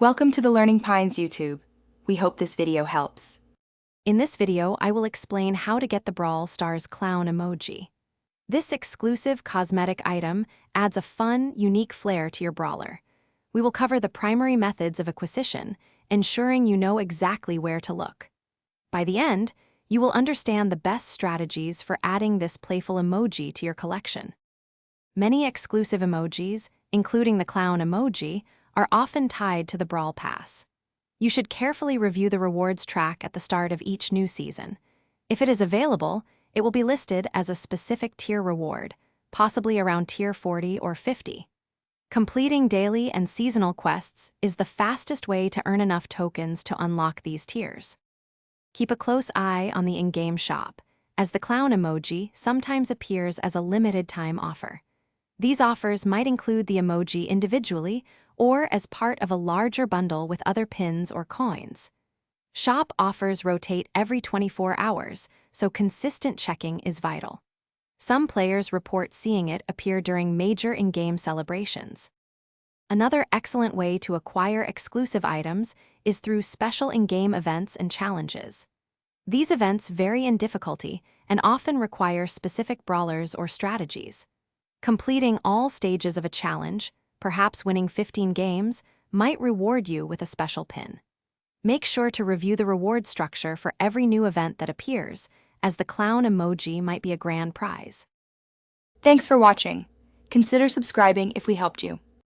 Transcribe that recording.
Welcome to the Learning Pines YouTube. We hope this video helps. In this video, I will explain how to get the Brawl Stars clown emoji. This exclusive cosmetic item adds a fun, unique flair to your brawler. We will cover the primary methods of acquisition, ensuring you know exactly where to look. By the end, you will understand the best strategies for adding this playful emoji to your collection. Many exclusive emojis, including the clown emoji, are often tied to the Brawl Pass. You should carefully review the rewards track at the start of each new season. If it is available, it will be listed as a specific tier reward, possibly around tier 40 or 50. Completing daily and seasonal quests is the fastest way to earn enough tokens to unlock these tiers. Keep a close eye on the in-game shop, as the clown emoji sometimes appears as a limited-time offer. These offers might include the emoji individually or as part of a larger bundle with other pins or coins. Shop offers rotate every 24 hours, so consistent checking is vital. Some players report seeing it appear during major in-game celebrations. Another excellent way to acquire exclusive items is through special in-game events and challenges. These events vary in difficulty and often require specific brawlers or strategies. Completing all stages of a challenge, perhaps winning 15 games, might reward you with a special pin. Make sure to review the reward structure for every new event that appears, as the clown emoji might be a grand prize. Thanks for watching. Consider subscribing if we helped you.